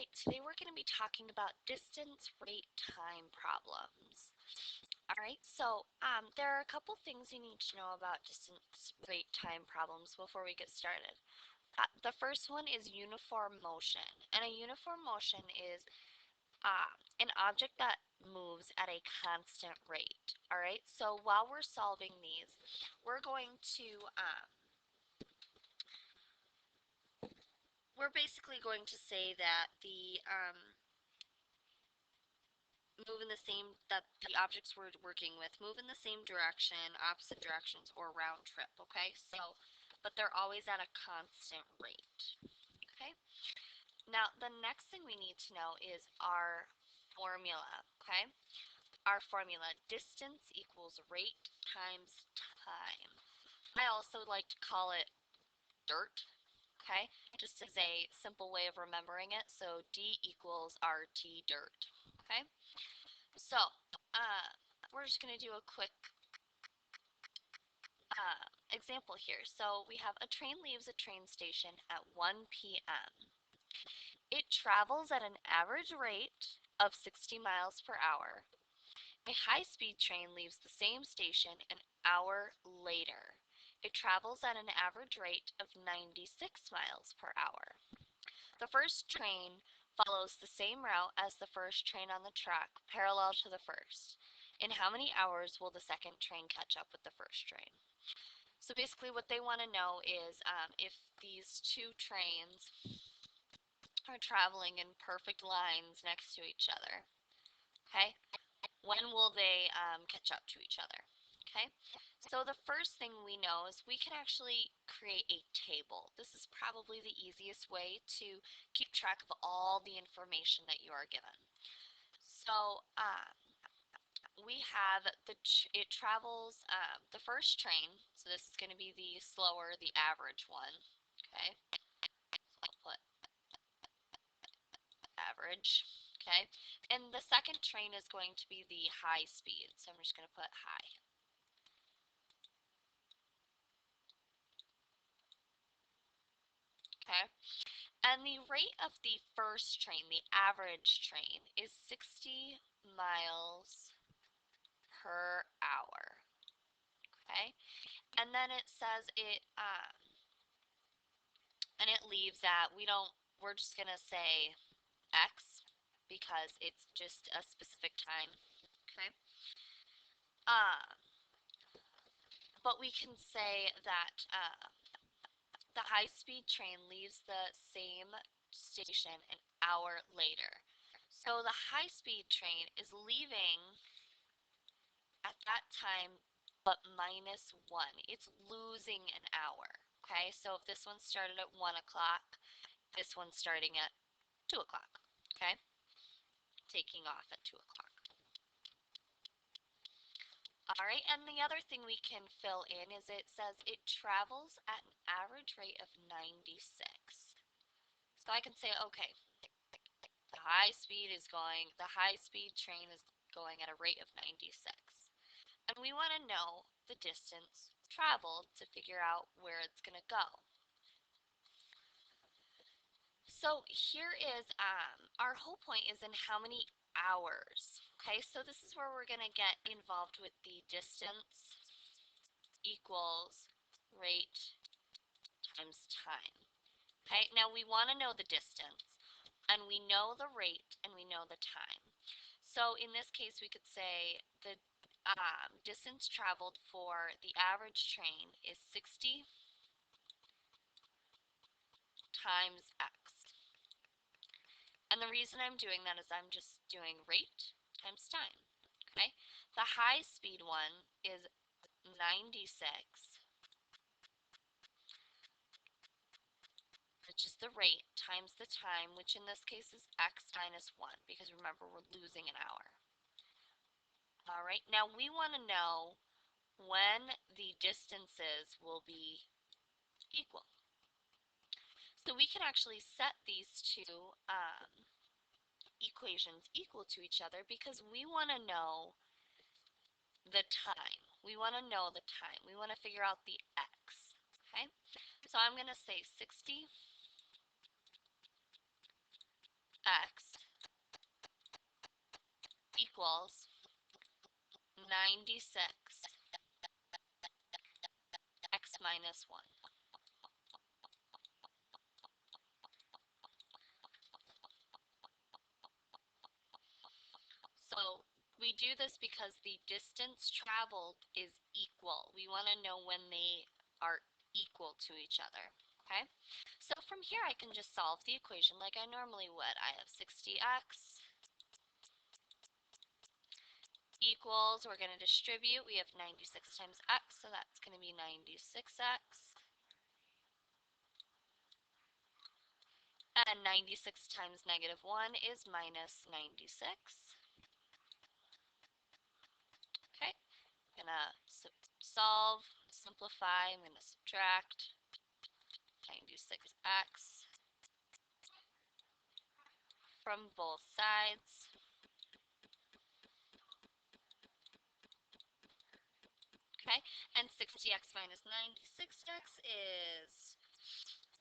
right, today we're going to be talking about distance, rate, time problems. All right, so there are a couple things you need to know about distance, rate, time problems before we get started. The first one is uniform motion, and a uniform motion is an object that moves at a constant rate. All right, so while we're solving these, we're going to we're basically going to say that the move in the same that the objects we're working with move in the same direction, opposite directions, or round trip. Okay, so but they're always at a constant rate. Okay, now the next thing we need to know is our formula. Okay, our formula: distance equals rate times time. I also like to call it dirt. Okay, just as a simple way of remembering it. So D equals RT dirt. Okay. So, we're just going to do a quick example here. So, we have a train leaves a train station at 1 p.m. It travels at an average rate of 60 miles per hour. A high-speed train leaves the same station an hour later. It travels at an average rate of 96 miles per hour. The first train follows the same route as the first train on the track, parallel to the first. In how many hours will the second train catch up with the first train? So basically what they want to know is if these two trains are traveling in perfect lines next to each other, okay, when will they catch up to each other? Okay, so the first thing we know is we can actually create a table. This is probably the easiest way to keep track of all the information that you are given. So we have it travels the first train. So this is going to be the slower, the average one. Okay, so I'll put average. Okay, and the second train is going to be the high speed. So I'm just going to put high. Okay, and the rate of the first train, the average train, is 60 miles per hour. Okay, and then it says it leaves at, we're just gonna say X because it's just a specific time. Okay, uh, but we can say that the high-speed train leaves the same station an hour later. So the high-speed train is leaving at that time but -1. It's losing an hour. Okay, so if this one started at 1 o'clock, this one's starting at 2 o'clock. Okay, taking off at 2 o'clock. All right, and the other thing we can fill in is it says it travels at an average rate of 96. So I can say, okay, the high speed train is going at a rate of 96. And we want to know the distance traveled to figure out where it's going to go. So here is, our whole point is in how many hours. Okay, so this is where we're going to get involved with the distance equals rate times time. Okay, now we want to know the distance, and we know the rate, and we know the time. So in this case, we could say the distance traveled for the average train is 60 times x. And the reason I'm doing that is I'm just doing rate times time. Okay, the high speed one is 96, which is the rate, times the time, which in this case is x minus 1, because remember we're losing an hour. All right, now we want to know when the distances will be equal. So we can actually set these two equations equal to each other because we want to know the time. We want to know the time. We want to figure out the x. Okay, so I'm going to say 60x 96 x minus 1. So we do this because the distance traveled is equal. We want to know when they are equal to each other. Okay? So from here I can just solve the equation like I normally would. I have 60x equals, we're going to distribute. We have 96 times x, so that's going to be 96x. And 96 times negative 1 is minus 96. Okay, I'm going to solve, simplify, I'm going to subtract 96x from both sides. Okay, and 60x minus 96x is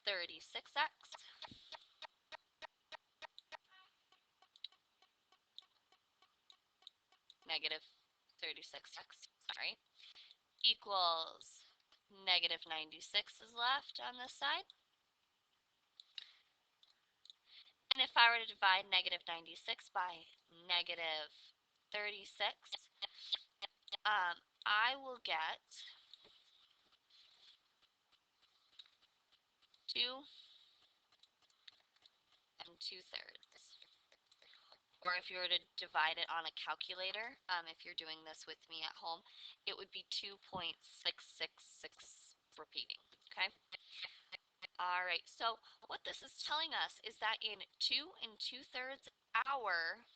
36x. Negative 36x, sorry, equals negative 96 is left on this side. And if I were to divide negative 96 by negative 36, I will get 2 2/3. Or if you were to divide it on a calculator, if you're doing this with me at home, it would be 2.666 repeating, okay? All right, so what this is telling us is that in 2 2/3 hour,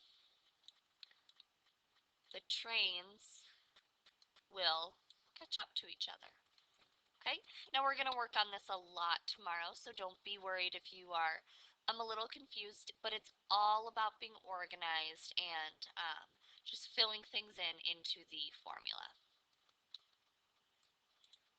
the trains will catch up to each other. Okay, now we're going to work on this a lot tomorrow, so don't be worried if you are a little confused, but it's all about being organized and just filling things in into the formula.